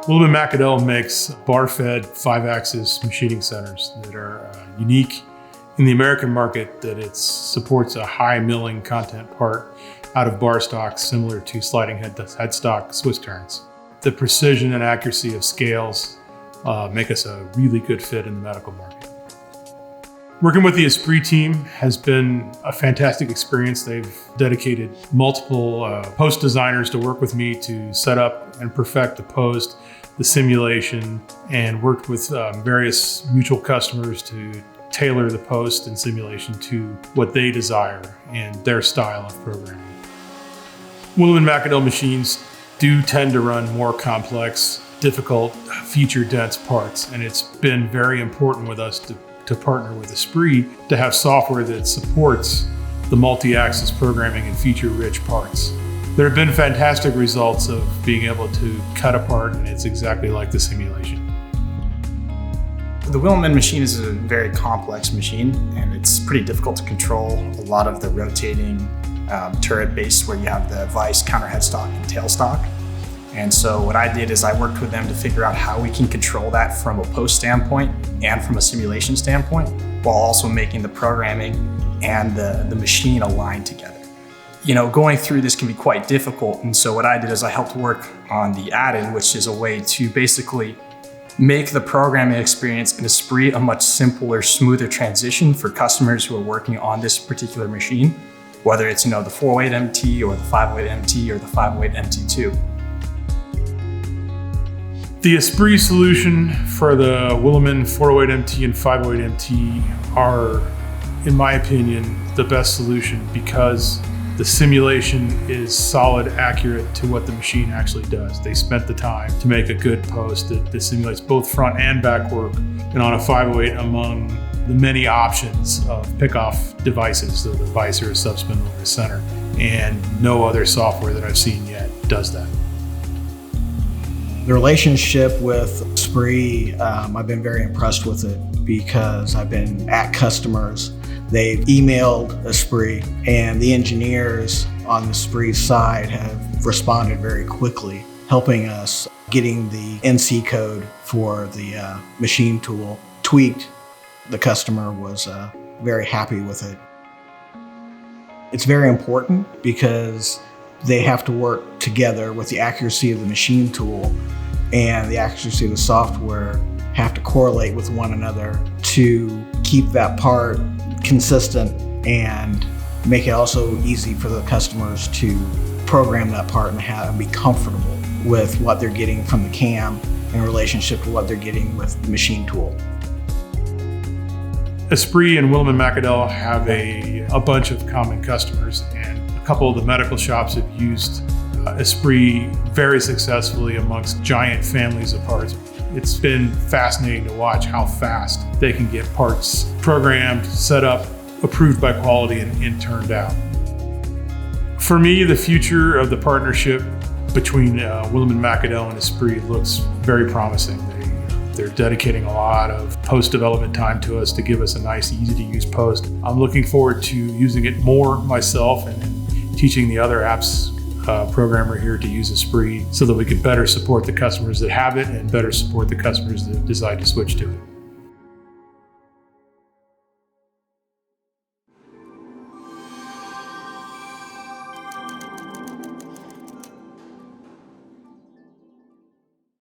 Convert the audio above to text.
Willemin-Macodel makes bar-fed 5-axis machining centers that are unique in the American market, that it supports a high milling content part out of bar stock similar to sliding headstock Swiss turns. The precision and accuracy of scales make us a really good fit in the medical market. Working with the ESPRIT team has been a fantastic experience. They've dedicated multiple post designers to work with me to set up and perfect the post, the simulation, and worked with various mutual customers to tailor the post and simulation to what they desire and their style of programming. Willemin-Macodel machines do tend to run more complex, difficult, feature-dense parts, and it's been very important with us to partner with ESPRIT to have software that supports the multi-axis programming and feature-rich parts. There have been fantastic results of being able to cut a part, and it's exactly like the simulation. The Willemin machine is a very complex machine, and it's pretty difficult to control a lot of the rotating turret base where you have the vise, counter headstock, and tailstock. And so what I did is I worked with them to figure out how we can control that from a post standpoint and from a simulation standpoint, while also making the programming and the machine align together. You know, going through this can be quite difficult. And so what I did is I helped work on the add-in, which is a way to basically make the programming experience in ESPRIT a much simpler, smoother transition for customers who are working on this particular machine, whether it's, the 408 MT or the 508 MT or the 508 MT2. The ESPRIT solution for the Willemin 408 MT and 508 MT are, in my opinion, the best solution because the simulation is solid, accurate to what the machine actually does. They spent the time to make a good post that simulates both front and back work, and on a 508 among the many options of pick-off devices, so the vise or a subspindle or a center, and no other software that I've seen yet does that. The relationship with ESPRIT, I've been very impressed with it because I've been at customers. They've emailed ESPRIT, and the engineers on the ESPRIT side have responded very quickly, helping us getting the NC code for the machine tool tweaked. The customer was very happy with it. It's very important because they have to work together with the accuracy of the machine tool and the accuracy of the software have to correlate with one another to keep that part consistent and make it also easy for the customers to program that part and be comfortable with what they're getting from the cam in relationship to what they're getting with the machine tool. ESPRIT and Willemin-Macodel have a bunch of common customers, and a couple of the medical shops have used ESPRIT very successfully amongst giant families of parts. It's been fascinating to watch how fast they can get parts programmed, set up, approved by quality, and turned out. For me, the future of the partnership between Willemin-Macodel and ESPRIT looks very promising. They're dedicating a lot of post-development time to us to give us a nice, easy-to-use post. I'm looking forward to using it more myself and teaching the other apps programmer here to use ESPRIT so that we can better support the customers that have it and better support the customers that decide to switch to it.